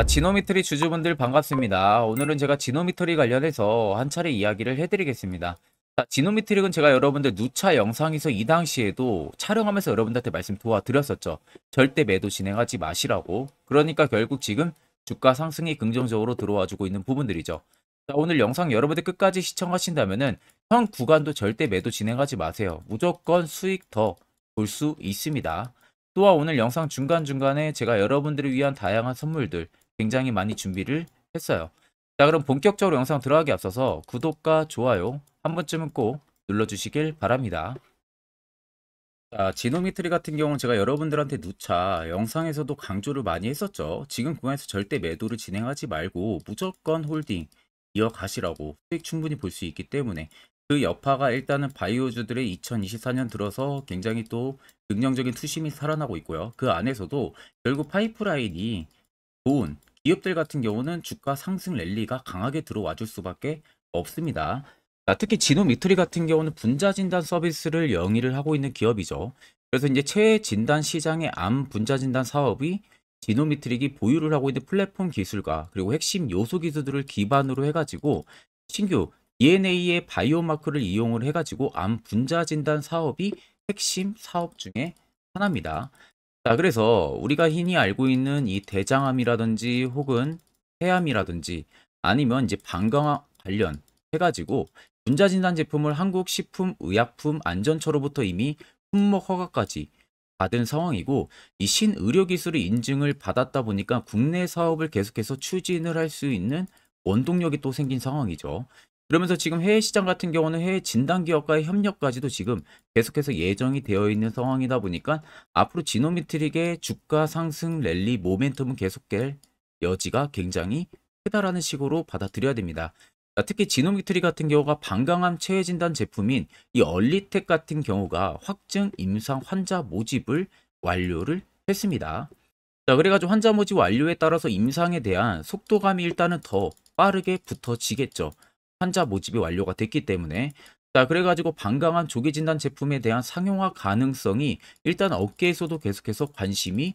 자, 지노미트리 주주분들 반갑습니다. 오늘은 제가 지노미트리 관련해서 한 차례 이야기를 해드리겠습니다. 자, 지노미트릭은 제가 여러분들 누차 영상에서 이 당시에도 촬영하면서 여러분들한테 말씀 도와드렸었죠. 절대 매도 진행하지 마시라고. 그러니까 결국 지금 주가 상승이 긍정적으로 들어와주고 있는 부분들이죠. 자, 오늘 영상 여러분들 끝까지 시청하신다면은 현 구간도 절대 매도 진행하지 마세요. 무조건 수익 더 볼 수 있습니다. 또한 오늘 영상 중간중간에 제가 여러분들을 위한 다양한 선물들 굉장히 많이 준비를 했어요. 자, 그럼 본격적으로 영상 들어가기 앞서서 구독과 좋아요 한 번쯤은 꼭 눌러주시길 바랍니다. 자, 지노미트리 같은 경우는 제가 여러분들한테 누차 영상에서도 강조를 많이 했었죠. 지금 구간에서 절대 매도를 진행하지 말고 무조건 홀딩 이어가시라고 수익 충분히 볼 수 있기 때문에 그 여파가 일단은 바이오주들의 2024년 들어서 굉장히 또 긍정적인 투심이 살아나고 있고요. 그 안에서도 결국 파이프라인이 좋은 기업들 같은 경우는 주가 상승 랠리가 강하게 들어와 줄 수밖에 없습니다. 자, 특히 지노미트리 같은 경우는 분자 진단 서비스를 영위를 하고 있는 기업이죠. 그래서 이제 최 진단 시장의 암 분자 진단 사업이 지노미트릭이 보유를 하고 있는 플랫폼 기술과 그리고 핵심 요소 기술들을 기반으로 해가지고 신규 DNA의 바이오마크를 이용을 해가지고 암 분자 진단 사업이 핵심 사업 중에 하나입니다. 자, 그래서 우리가 흔히 알고 있는 이 대장암이라든지 혹은 폐암이라든지 아니면 이제 방광암 관련 해가지고 분자진단 제품을 한국식품의약품안전처로부터 이미 품목 허가까지 받은 상황이고 이 신의료기술의 인증을 받았다 보니까 국내 사업을 계속해서 추진을 할 수 있는 원동력이 또 생긴 상황이죠. 그러면서 지금 해외 시장 같은 경우는 해외 진단기업과의 협력까지도 지금 계속해서 예정이 되어 있는 상황이다 보니까 앞으로 지노미트릭의 주가 상승 랠리 모멘텀은 계속될 여지가 굉장히 크다라는 식으로 받아들여야 됩니다. 특히 지노미트리 같은 경우가 방광암 체외 진단 제품인 이 얼리텍 같은 경우가 확증 임상 환자 모집을 완료를 했습니다. 자, 그래가지고 환자 모집 완료에 따라서 임상에 대한 속도감이 일단은 더 빠르게 붙어지겠죠. 환자 모집이 완료가 됐기 때문에. 자, 그래가지고 방광암 조기 진단 제품에 대한 상용화 가능성이 일단 업계에서도 계속해서 관심이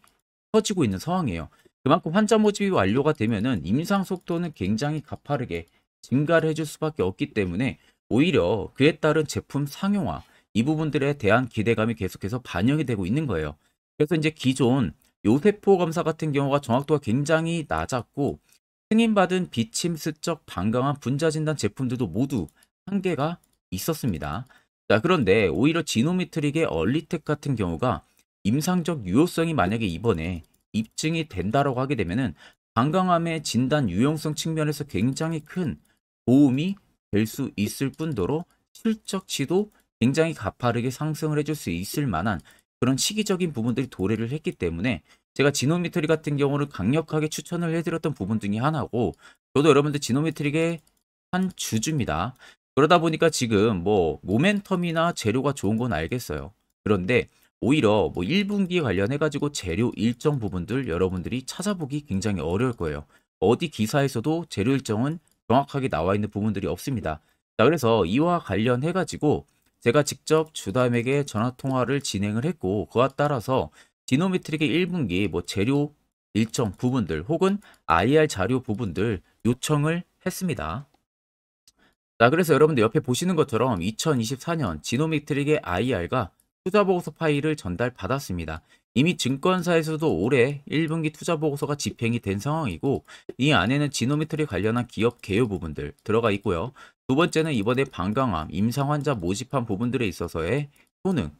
커지고 있는 상황이에요. 그만큼 환자 모집이 완료가 되면은 임상 속도는 굉장히 가파르게 증가를 해줄 수밖에 없기 때문에 오히려 그에 따른 제품 상용화 이 부분들에 대한 기대감이 계속해서 반영이 되고 있는 거예요. 그래서 이제 기존 요세포 검사 같은 경우가 정확도가 굉장히 낮았고 승인받은 비침스적 방광암 분자 진단 제품들도 모두 한계가 있었습니다. 자, 그런데 오히려 지노미트릭의 얼리텍 같은 경우가 임상적 유효성이 만약에 이번에 입증이 된다라고 하게 되면은 방광암의 진단 유용성 측면에서 굉장히 큰 도움이 될 수 있을 뿐더러 실적치도 굉장히 가파르게 상승을 해줄 수 있을 만한 그런 시기적인 부분들이 도래를 했기 때문에 제가 지노미트리 같은 경우를 강력하게 추천을 해드렸던 부분 중에 하나고 저도 여러분들 지노미트릭의 한 주주입니다. 그러다 보니까 지금 뭐 모멘텀이나 재료가 좋은 건 알겠어요. 그런데 오히려 뭐 1분기 관련해 가지고 재료 일정 부분들 여러분들이 찾아보기 굉장히 어려울 거예요. 어디 기사에서도 재료 일정은 정확하게 나와 있는 부분들이 없습니다. 자, 그래서 이와 관련해 가지고 제가 직접 주담에게 전화 통화를 진행을 했고 그와 따라서 디노미트릭의 1분기 뭐 재료 일정 부분들 혹은 IR 자료 부분들 요청을 했습니다. 자, 그래서 여러분들 옆에 보시는 것처럼 2024년 지노미트릭의 IR과 투자보고서 파일을 전달받았습니다. 이미 증권사에서도 올해 1분기 투자보고서가 집행이 된 상황이고 이 안에는 지노미트릭 관련한 기업 개요 부분들 들어가 있고요. 두 번째는 이번에 방광암 임상환자 모집한 부분들에 있어서의 효능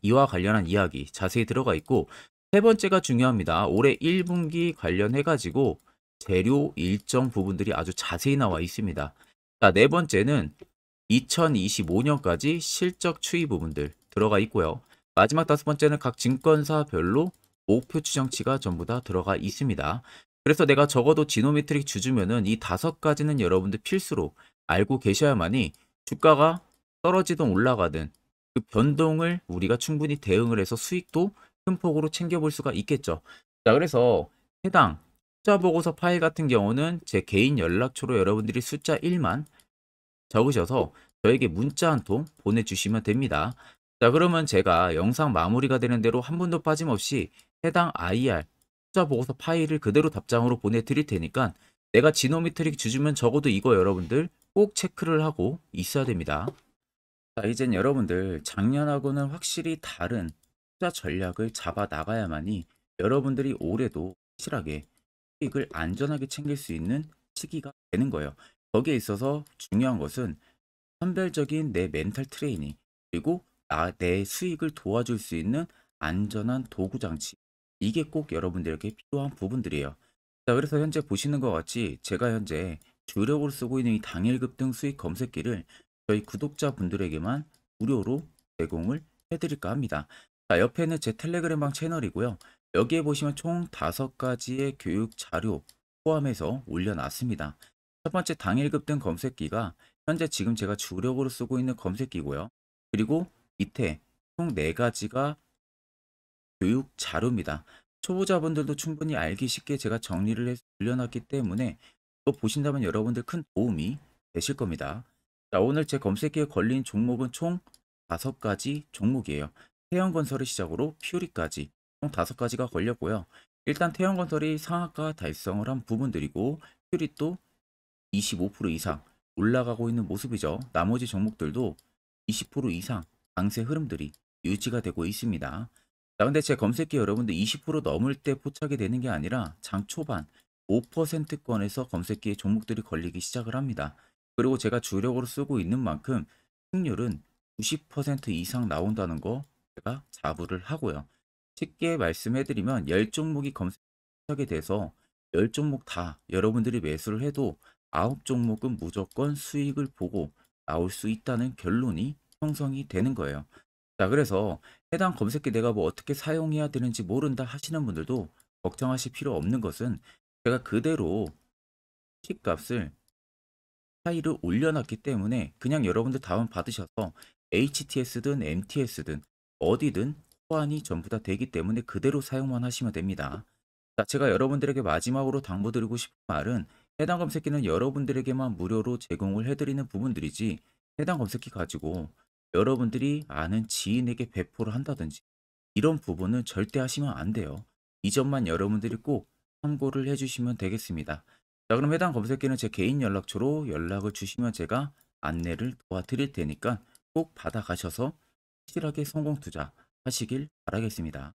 이와 관련한 이야기 자세히 들어가 있고 세 번째가 중요합니다. 올해 1분기 관련해 가지고 재료 일정 부분들이 아주 자세히 나와 있습니다. 자, 네 번째는 2025년까지 실적 추이 부분들 들어가 있고요. 마지막 다섯 번째는 각 증권사별로 목표 추정치가 전부 다 들어가 있습니다. 그래서 내가 적어도 지노메트릭 주주면은 이 다섯 가지는 여러분들 필수로 알고 계셔야만이 주가가 떨어지든 올라가든 그 변동을 우리가 충분히 대응을 해서 수익도 큰 폭으로 챙겨볼 수가 있겠죠. 자, 그래서 해당 투자 보고서 파일 같은 경우는 제 개인 연락처로 여러분들이 숫자 1만 적으셔서 저에게 문자 한 통 보내주시면 됩니다. 자, 그러면 제가 영상 마무리가 되는 대로 한 분도 빠짐없이 해당 IR 투자 보고서 파일을 그대로 답장으로 보내드릴 테니까 내가 지노미트릭 주주면 적어도 이거 여러분들 꼭 체크를 하고 있어야 됩니다. 자, 이젠 여러분들 작년하고는 확실히 다른 투자 전략을 잡아 나가야만이 여러분들이 올해도 확실하게 수익을 안전하게 챙길 수 있는 시기가 되는 거예요. 거기에 있어서 중요한 것은 선별적인 내 멘탈 트레이닝, 그리고 내 수익을 도와줄 수 있는 안전한 도구 장치. 이게 꼭 여러분들에게 필요한 부분들이에요. 자, 그래서 현재 보시는 것 같이 제가 현재 주력으로 쓰고 있는 이 당일 급등 수익 검색기를 저희 구독자분들에게만 무료로 제공을 해드릴까 합니다. 자, 옆에는 제 텔레그램방 채널이고요. 여기에 보시면 총 5가지의 교육 자료 포함해서 올려놨습니다. 첫 번째 당일 급등 검색기가 현재 지금 제가 주력으로 쓰고 있는 검색기고요. 그리고 밑에 총 4가지가 교육 자료입니다. 초보자분들도 충분히 알기 쉽게 제가 정리를 해서 올려놨기 때문에 또 보신다면 여러분들 큰 도움이 되실 겁니다. 자, 오늘 제 검색기에 걸린 종목은 총 5가지 종목이에요. 태형건설을 시작으로 퓨리까지 총 5가지가 걸렸고요. 일단 태형건설이 상한가 달성을 한 부분들이고 퓨리 또 25% 이상 올라가고 있는 모습이죠. 나머지 종목들도 20% 이상 강세 흐름들이 유지가 되고 있습니다. 자, 근데 제 검색기 여러분들 20% 넘을 때 포착이 되는 게 아니라 장 초반 5%권에서 검색기에 종목들이 걸리기 시작을 합니다. 그리고 제가 주력으로 쓰고 있는 만큼 승률은 90% 이상 나온다는 거 제가 자부를 하고요. 쉽게 말씀해드리면 10종목이 검색하게 돼서 10종목 다 여러분들이 매수를 해도 9종목은 무조건 수익을 보고 나올 수 있다는 결론이 형성이 되는 거예요. 자, 그래서 해당 검색기 내가 뭐 어떻게 사용해야 되는지 모른다 하시는 분들도 걱정하실 필요 없는 것은 제가 그대로 킥값을 파일을 올려놨기 때문에 그냥 여러분들 다운 받으셔서 HTS든 MTS든 어디든 호환이 전부 다 되기 때문에 그대로 사용만 하시면 됩니다. 자, 제가 여러분들에게 마지막으로 당부드리고 싶은 말은 해당 검색기는 여러분들에게만 무료로 제공을 해드리는 부분들이지 해당 검색기 가지고 여러분들이 아는 지인에게 배포를 한다든지 이런 부분은 절대 하시면 안 돼요. 이 점만 여러분들이 꼭 참고를 해주시면 되겠습니다. 자, 그럼 해당 검색기는 제 개인 연락처로 연락을 주시면 제가 안내를 도와드릴 테니까 꼭 받아가셔서 확실하게 성공 투자 하시길 바라겠습니다.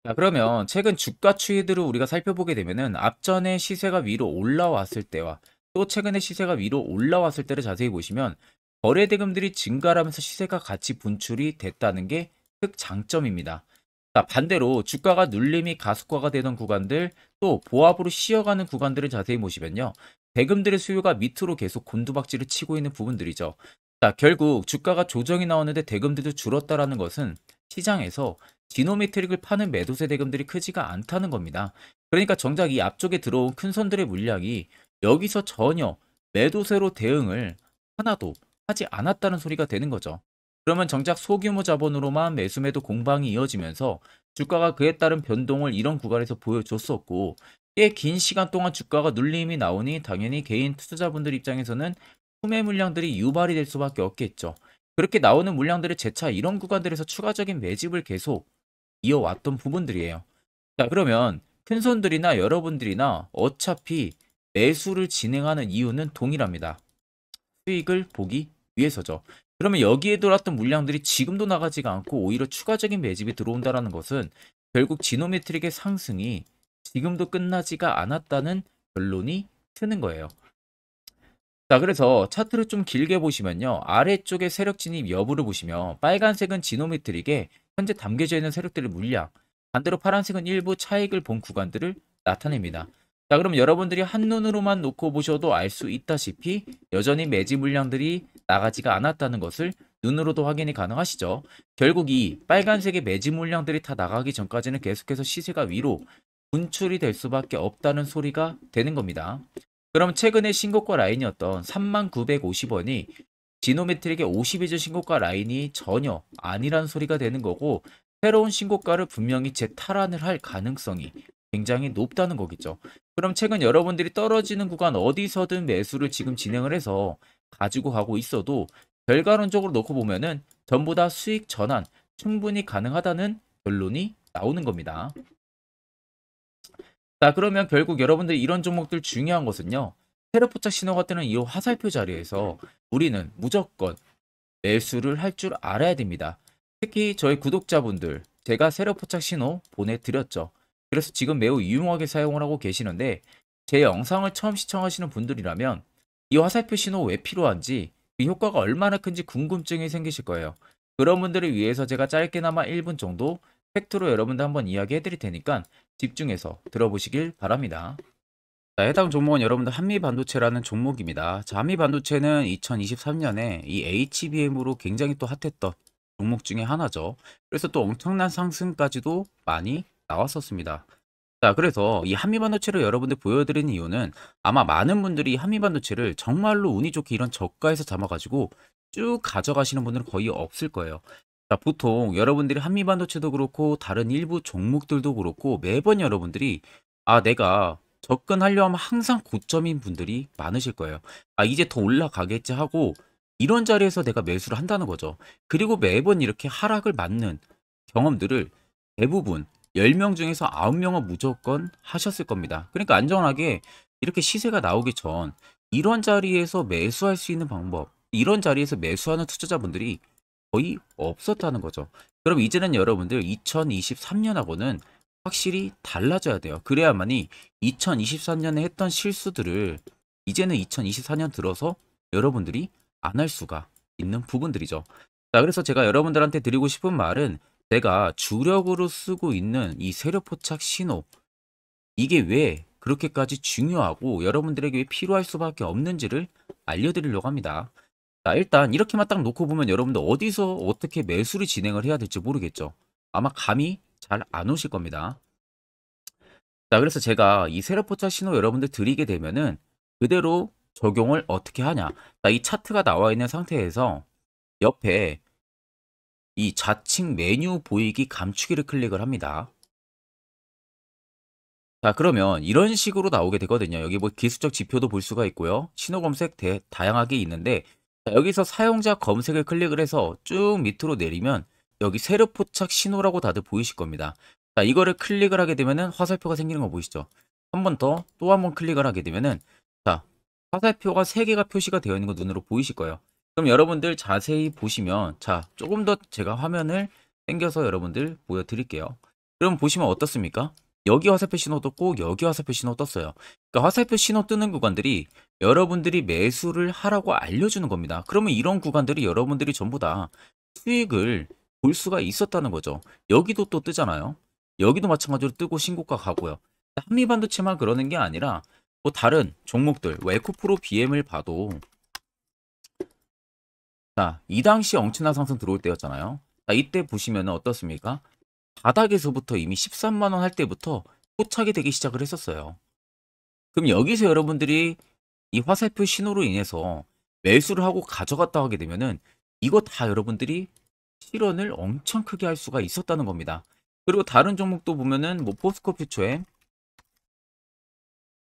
자, 그러면 최근 주가 추이들을 우리가 살펴보게 되면은 앞전에 시세가 위로 올라왔을 때와 또 최근에 시세가 위로 올라왔을 때를 자세히 보시면 거래 대금들이 증가하면서 시세가 같이 분출이 됐다는 게 특장점입니다. 자, 반대로 주가가 눌림이 가속화가 되던 구간들 또 보합으로 쉬어가는 구간들을 자세히 보시면요. 대금들의 수요가 밑으로 계속 곤두박질을 치고 있는 부분들이죠. 자, 결국 주가가 조정이 나오는데 대금들도 줄었다라는 것은 시장에서 디노메트릭을 파는 매도세 대금들이 크지가 않다는 겁니다. 그러니까 정작 이 앞쪽에 들어온 큰 손들의 물량이 여기서 전혀 매도세로 대응을 하나도 하지 않았다는 소리가 되는 거죠. 그러면 정작 소규모 자본으로만 매수매도 공방이 이어지면서 주가가 그에 따른 변동을 이런 구간에서 보여줬었고 꽤 긴 시간 동안 주가가 눌림이 나오니 당연히 개인 투자자분들 입장에서는 소매 물량들이 유발이 될 수밖에 없겠죠. 그렇게 나오는 물량들을 재차 이런 구간들에서 추가적인 매집을 계속 이어왔던 부분들이에요. 자, 그러면 큰 손들이나 여러분들이나 어차피 매수를 진행하는 이유는 동일합니다. 수익을 보기 위해서죠. 그러면 여기에 들어왔던 물량들이 지금도 나가지가 않고 오히려 추가적인 매집이 들어온다는 것은 결국 지노메트릭의 상승이 지금도 끝나지가 않았다는 결론이 트는 거예요. 자, 그래서 차트를 좀 길게 보시면요. 아래쪽에 세력 진입 여부를 보시면 빨간색은 지노메트릭에 현재 담겨져 있는 세력들의 물량, 반대로 파란색은 일부 차익을 본 구간들을 나타냅니다. 자, 그럼 여러분들이 한눈으로만 놓고 보셔도 알 수 있다시피 여전히 매지 물량들이 나가지가 않았다는 것을 눈으로도 확인이 가능하시죠. 결국 이 빨간색의 매지 물량들이 다 나가기 전까지는 계속해서 시세가 위로 분출이 될 수밖에 없다는 소리가 되는 겁니다. 그럼 최근에 신고가 라인이었던 3950원이 지노메트릭의 52주 신고가 라인이 전혀 아니란 소리가 되는 거고 새로운 신고가를 분명히 재탈환을 할 가능성이 굉장히 높다는 거겠죠. 그럼 최근 여러분들이 떨어지는 구간 어디서든 매수를 지금 진행을 해서 가지고 가고 있어도 결과론적으로 놓고 보면은 전부 다 수익 전환 충분히 가능하다는 결론이 나오는 겁니다. 자, 그러면 결국 여러분들 이런 종목들 중요한 것은요. 세력 포착 신호가 뜨는 이 화살표 자리에서 우리는 무조건 매수를 할 줄 알아야 됩니다. 특히 저희 구독자분들 제가 세력 포착 신호 보내드렸죠. 그래서 지금 매우 유용하게 사용을 하고 계시는데 제 영상을 처음 시청하시는 분들이라면 이 화살표 신호 왜 필요한지 그 효과가 얼마나 큰지 궁금증이 생기실 거예요. 그런 분들을 위해서 제가 짧게나마 1분 정도 팩트로 여러분들 한번 이야기해 드릴 테니까 집중해서 들어보시길 바랍니다. 자, 해당 종목은 여러분들 한미반도체라는 종목입니다. 자, 한미반도체는 2023년에 이 HBM으로 굉장히 또 핫했던 종목 중에 하나죠. 그래서 또 엄청난 상승까지도 많이 나왔었습니다. 자, 그래서 이 한미반도체를 여러분들 보여드리는 이유는 아마 많은 분들이 한미반도체를 정말로 운이 좋게 이런 저가에서 잡아가지고 쭉 가져가시는 분들은 거의 없을 거예요. 자, 보통 여러분들이 한미반도체도 그렇고 다른 일부 종목들도 그렇고 매번 여러분들이 내가 접근하려 하면 항상 고점인 분들이 많으실 거예요. 이제 더 올라가겠지 하고 이런 자리에서 내가 매수를 한다는 거죠. 그리고 매번 이렇게 하락을 맞는 경험들을 대부분 10명 중에서 9명은 무조건 하셨을 겁니다. 그러니까 안전하게 이렇게 시세가 나오기 전 이런 자리에서 매수할 수 있는 방법, 이런 자리에서 매수하는 투자자분들이 거의 없었다는 거죠. 그럼 이제는 여러분들 2023년하고는 확실히 달라져야 돼요. 그래야만이 2023년에 했던 실수들을 이제는 2024년 들어서 여러분들이 안 할 수가 있는 부분들이죠. 자, 그래서 제가 여러분들한테 드리고 싶은 말은 내가 주력으로 쓰고 있는 이 세력 포착 신호, 이게 왜 그렇게까지 중요하고 여러분들에게 왜 필요할 수밖에 없는지를 알려드리려고 합니다. 자, 일단 이렇게만 딱 놓고 보면 여러분들 어디서 어떻게 매수를 진행을 해야 될지 모르겠죠. 아마 감이 잘 안 오실 겁니다. 자, 그래서 제가 이 세력 포착 신호 여러분들 드리게 되면은 그대로 적용을 어떻게 하냐. 자, 이 차트가 나와 있는 상태에서 옆에 이 좌측 메뉴 보이기 감추기를 클릭을 합니다. 자, 그러면 이런 식으로 나오게 되거든요. 여기 뭐 기술적 지표도 볼 수가 있고요. 신호 검색 다양하게 있는데 자, 여기서 사용자 검색을 클릭을 해서 쭉 밑으로 내리면 여기 세력 포착 신호라고 다들 보이실 겁니다. 자, 이거를 클릭을 하게 되면은 화살표가 생기는 거 보이시죠? 한 번 더 또 한 번 클릭을 하게 되면은 자, 화살표가 3개가 표시가 되어 있는 거 눈으로 보이실 거예요. 그럼 여러분들 자세히 보시면 자, 조금 더 제가 화면을 당겨서 여러분들 보여드릴게요. 그럼 보시면 어떻습니까? 여기 화살표 신호 떴고 여기 화살표 신호 떴어요. 그러니까 화살표 신호 뜨는 구간들이 여러분들이 매수를 하라고 알려주는 겁니다. 그러면 이런 구간들이 여러분들이 전부 다 수익을 볼 수가 있었다는 거죠. 여기도 또 뜨잖아요. 여기도 마찬가지로 뜨고 신고가 가고요. 한미반도체만 그러는 게 아니라 뭐 다른 종목들, 에코프로 BM을 봐도 자, 이 당시 엄청난 상승 들어올 때였잖아요. 자, 이때 보시면 어떻습니까? 바닥에서부터 이미 13만 원 할 때부터 포착이 되기 시작을 했었어요. 그럼 여기서 여러분들이 이 화살표 신호로 인해서 매수를 하고 가져갔다 하게 되면은 이거 다 여러분들이 실현을 엄청 크게 할 수가 있었다는 겁니다. 그리고 다른 종목도 보면은 뭐 포스코 퓨처엠,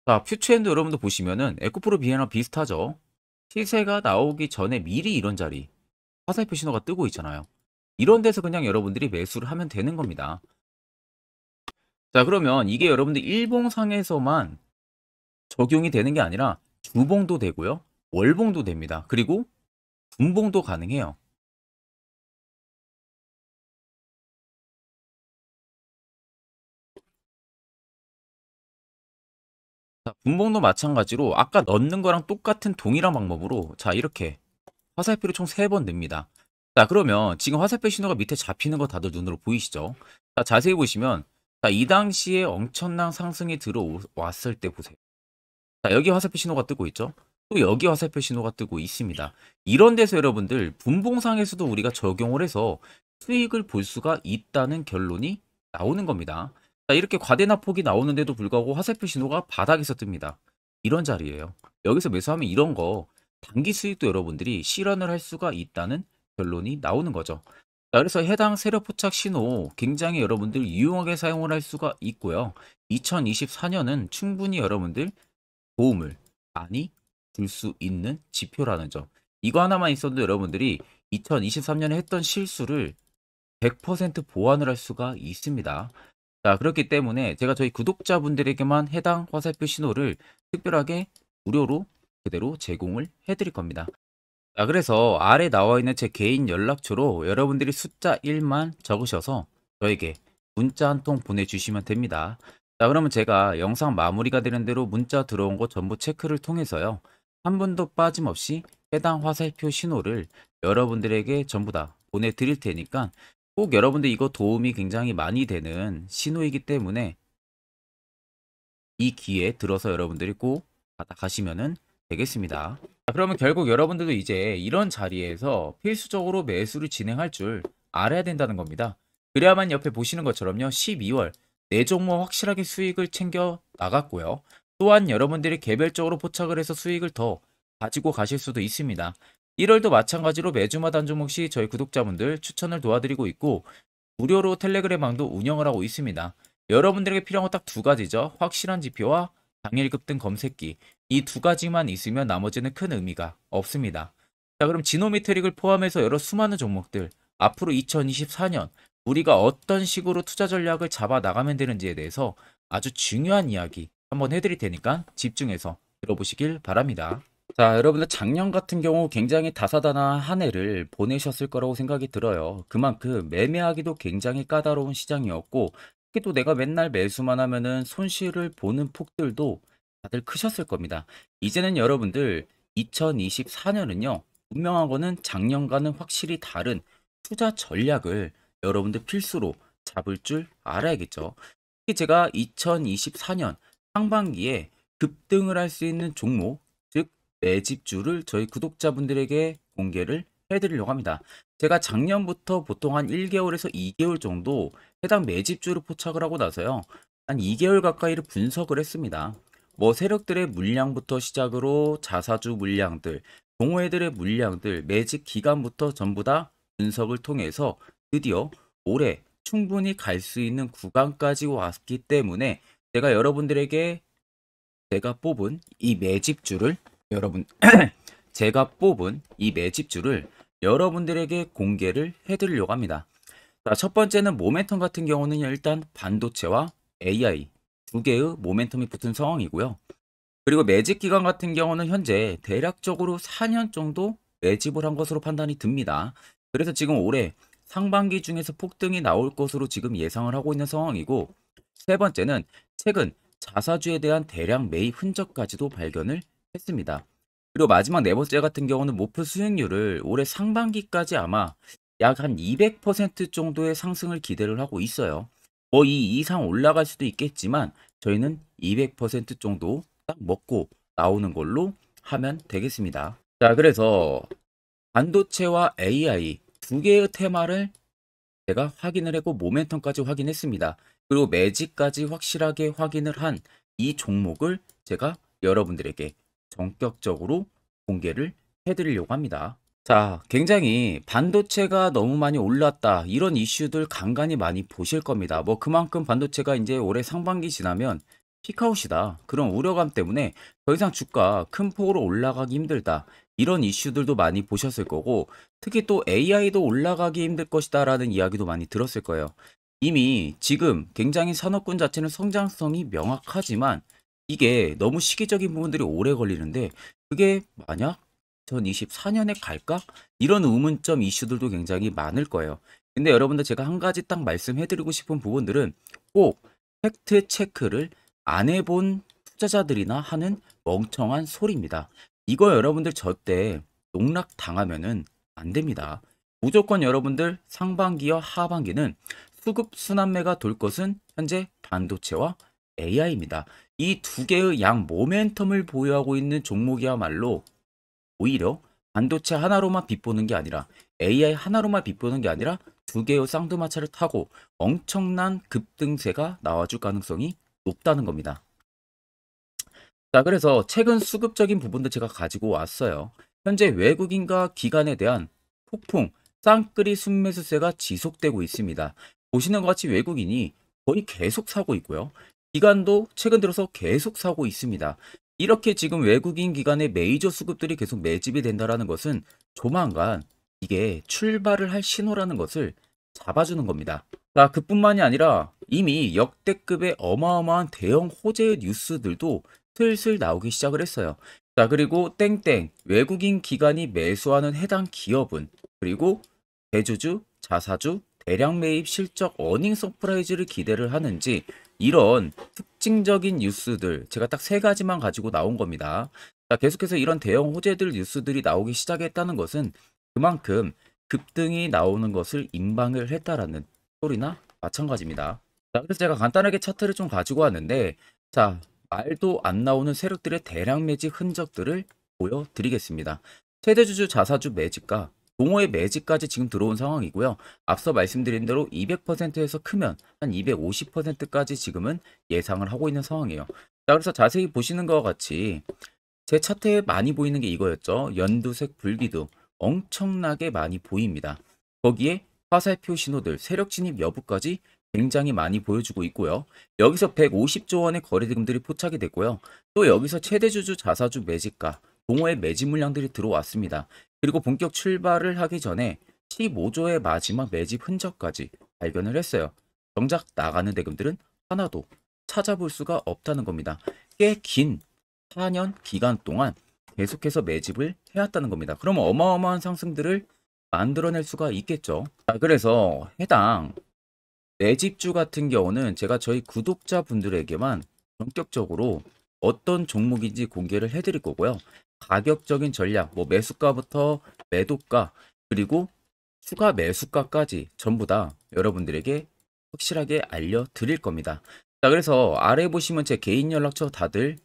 자, 퓨처엠도 여러분들 보시면은 에코프로 비에나 비슷하죠. 시세가 나오기 전에 미리 이런 자리 화살표 신호가 뜨고 있잖아요. 이런 데서 그냥 여러분들이 매수를 하면 되는 겁니다. 자, 그러면 이게 여러분들 일봉상에서만 적용이 되는 게 아니라 주봉도 되고요. 월봉도 됩니다. 그리고 분봉도 가능해요. 자, 분봉도 마찬가지로 아까 넣는 거랑 똑같은 동일한 방법으로 자, 이렇게 화살표를 총 3번 냅니다. 자, 그러면 지금 화살표 신호가 밑에 잡히는 거 다들 눈으로 보이시죠? 자, 자세히 보시면 자, 이 당시에 엄청난 상승이 들어왔을 때 보세요. 자, 여기 화살표 신호가 뜨고 있죠? 또 여기 화살표 신호가 뜨고 있습니다. 이런 데서 여러분들 분봉상에서도 우리가 적용을 해서 수익을 볼 수가 있다는 결론이 나오는 겁니다. 자, 이렇게 과대납폭이 나오는데도 불구하고 화살표 신호가 바닥에서 뜹니다. 이런 자리예요. 여기서 매수하면 이런 거 단기 수익도 여러분들이 실현을 할 수가 있다는 결론이 나오는 거죠. 자, 그래서 해당 세력 포착 신호 굉장히 여러분들 유용하게 사용을 할 수가 있고요. 2024년은 충분히 여러분들 도움을 많이 줄 수 있는 지표라는 점. 이거 하나만 있어도 여러분들이 2023년에 했던 실수를 100% 보완을 할 수가 있습니다. 자, 그렇기 때문에 제가 저희 구독자분들에게만 해당 화살표 신호를 특별하게 무료로 그대로 제공을 해드릴 겁니다. 자, 그래서 아래 나와 있는 제 개인 연락처로 여러분들이 숫자 1만 적으셔서 저에게 문자 한 통 보내주시면 됩니다. 자, 그러면 제가 영상 마무리가 되는 대로 문자 들어온 거 전부 체크를 통해서요. 한 분도 빠짐없이 해당 화살표 신호를 여러분들에게 전부 다 보내드릴 테니까 꼭 여러분들 이거 도움이 굉장히 많이 되는 신호이기 때문에 이 기회에 들어서 여러분들이 꼭 받아가시면 되겠습니다. 자, 그러면 결국 여러분들도 이제 이런 자리에서 필수적으로 매수를 진행할 줄 알아야 된다는 겁니다. 그래야만 옆에 보시는 것처럼요. 12월 네 종목 확실하게 수익을 챙겨 나갔고요. 또한 여러분들이 개별적으로 포착을 해서 수익을 더 가지고 가실 수도 있습니다. 1월도 마찬가지로 매주마다 한 종목씩 저희 구독자분들 추천을 도와드리고 있고 무료로 텔레그램방도 운영을 하고 있습니다. 여러분들에게 필요한 건 딱 두 가지죠. 확실한 지표와 당일 급등 검색기. 이 두 가지만 있으면 나머지는 큰 의미가 없습니다. 자, 그럼 지노미트릭을 포함해서 여러 수많은 종목들 앞으로 2024년 우리가 어떤 식으로 투자 전략을 잡아 나가면 되는지에 대해서 아주 중요한 이야기 한번 해드릴 테니까 집중해서 들어보시길 바랍니다. 자, 여러분들 작년 같은 경우 굉장히 다사다난한 한 해를 보내셨을 거라고 생각이 들어요. 그만큼 매매하기도 굉장히 까다로운 시장이었고 특히 또 내가 맨날 매수만 하면은 손실을 보는 폭들도 다들 크셨을 겁니다. 이제는 여러분들 2024년은요. 분명한 거는 작년과는 확실히 다른 투자 전략을 여러분들 필수로 잡을 줄 알아야겠죠. 특히 제가 2024년 상반기에 급등을 할 수 있는 종목, 즉 매집주를 저희 구독자분들에게 공개를 해드리려고 합니다. 제가 작년부터 보통 한 1개월에서 2개월 정도 해당 매집주를 포착을 하고 나서요. 한 2개월 가까이를 분석을 했습니다. 뭐 세력들의 물량부터 시작으로 자사주 물량들, 동호회들의 물량들, 매집 기간부터 전부 다 분석을 통해서 드디어 올해 충분히 갈 수 있는 구간까지 왔기 때문에 제가 여러분들에게 제가 뽑은 이 매집주를 여러분 제가 뽑은 이 매집주를 여러분들에게 공개를 해드리려고 합니다. 자, 첫 번째는 모멘텀 같은 경우는 일단 반도체와 AI 두 개의 모멘텀이 붙은 상황이고요. 그리고 매집 기간 같은 경우는 현재 대략적으로 4년 정도 매집을 한 것으로 판단이 듭니다. 그래서 지금 올해 상반기 중에서 폭등이 나올 것으로 지금 예상을 하고 있는 상황이고, 세 번째는 최근 자사주에 대한 대량 매입 흔적까지도 발견을 했습니다. 그리고 마지막 네 번째 같은 경우는 목표 수익률을 올해 상반기까지 아마 약 한 200% 정도의 상승을 기대를 하고 있어요. 뭐 이 이상 올라갈 수도 있겠지만 저희는 200% 정도 딱 먹고 나오는 걸로 하면 되겠습니다. 자, 그래서 반도체와 AI 두 개의 테마를 제가 확인을 했고 모멘텀까지 확인했습니다. 그리고 매직까지 확실하게 확인을 한 이 종목을 제가 여러분들에게 전격적으로 공개를 해드리려고 합니다. 자, 굉장히 반도체가 너무 많이 올랐다 이런 이슈들 간간히 많이 보실 겁니다. 뭐 그만큼 반도체가 이제 올해 상반기 지나면 피크아웃이다 그런 우려감 때문에 더 이상 주가 큰 폭으로 올라가기 힘들다 이런 이슈들도 많이 보셨을 거고, 특히 또 AI도 올라가기 힘들 것이다 라는 이야기도 많이 들었을 거예요. 이미 지금 굉장히 산업군 자체는 성장성이 명확하지만 이게 너무 시기적인 부분들이 오래 걸리는데 그게 만약 2024년에 갈까? 이런 의문점 이슈들도 굉장히 많을 거예요. 근데 여러분들 제가 한 가지 딱 말씀해드리고 싶은 부분들은 꼭 팩트 체크를 안 해본 투자자들이나 하는 멍청한 소리입니다. 이거 여러분들 절대 농락 당하면은 안 됩니다. 무조건 여러분들 상반기와 하반기는 수급 순환매가 돌 것은 현재 반도체와 AI입니다. 이 두 개의 양 모멘텀을 보유하고 있는 종목이야말로 오히려 반도체 하나로만 빗보는 게 아니라 AI 하나로만 빗보는 게 아니라 두 개의 쌍두마차를 타고 엄청난 급등세가 나와줄 가능성이 높다는 겁니다. 자, 그래서 최근 수급적인 부분도 제가 가지고 왔어요. 현재 외국인과 기관에 대한 폭풍 쌍끌이 순매수세가 지속되고 있습니다. 보시는 것 같이 외국인이 거의 계속 사고 있고요. 기관도 최근 들어서 계속 사고 있습니다. 이렇게 지금 외국인 기관의 메이저 수급들이 계속 매집이 된다는 것은 조만간 이게 출발을 할 신호라는 것을 잡아주는 겁니다. 자, 그뿐만이 아니라 이미 역대급의 어마어마한 대형 호재 뉴스들도 슬슬 나오기 시작을 했어요. 자, 그리고 땡땡 외국인 기관이 매수하는 해당 기업은, 그리고 대주주, 자사주, 대량 매입 실적 어닝 서프라이즈를 기대를 하는지, 이런 특징적인 뉴스들 제가 딱 세 가지만 가지고 나온 겁니다. 자, 계속해서 이런 대형 호재들 뉴스들이 나오기 시작했다는 것은 그만큼 급등이 나오는 것을 임방을 했다라는 소리나 마찬가지입니다. 자, 그래서 제가 간단하게 차트를 좀 가지고 왔는데, 자, 말도 안 나오는 세력들의 대량 매직 흔적들을 보여드리겠습니다. 최대주주 자사주 매집가, 동호회 매집까지 지금 들어온 상황이고요. 앞서 말씀드린 대로 200%에서 크면 한 250%까지 지금은 예상을 하고 있는 상황이에요. 자, 그래서 자세히 보시는 것과 같이 제 차트에 많이 보이는 게 이거였죠. 연두색 불기둥 엄청나게 많이 보입니다. 거기에 화살표 신호들, 세력 진입 여부까지 굉장히 많이 보여주고 있고요. 여기서 150조 원의 거래대금들이 포착이 됐고요. 또 여기서 최대주주 자사주 매집가, 동호회 매집 물량들이 들어왔습니다. 그리고 본격 출발을 하기 전에 15조의 마지막 매집 흔적까지 발견을 했어요. 정작 나가는 대금들은 하나도 찾아볼 수가 없다는 겁니다. 꽤 긴 4년 기간 동안 계속해서 매집을 해왔다는 겁니다. 그러면 어마어마한 상승들을 만들어낼 수가 있겠죠. 자, 그래서 해당 매집주 같은 경우는 제가 저희 구독자분들에게만 본격적으로 어떤 종목인지 공개를 해드릴 거고요. 가격적인 전략, 뭐 매수가부터 매도가, 그리고 추가 매수가까지 전부 다 여러분들에게 확실하게 알려드릴 겁니다. 자, 그래서 아래 보시면 제 개인 연락처 다들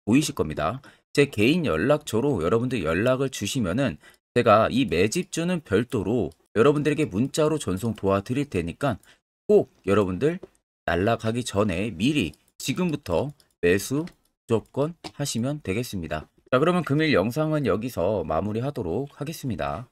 보이실 겁니다. 제 개인 연락처로 여러분들 연락을 주시면은 제가 이 매집주는 별도로 여러분들에게 문자로 전송 도와드릴 테니까 꼭 여러분들 날라가기 전에 미리 지금부터 매수 무조건 하시면 되겠습니다. 자, 그러면 금일 영상은 여기서 마무리하도록 하겠습니다.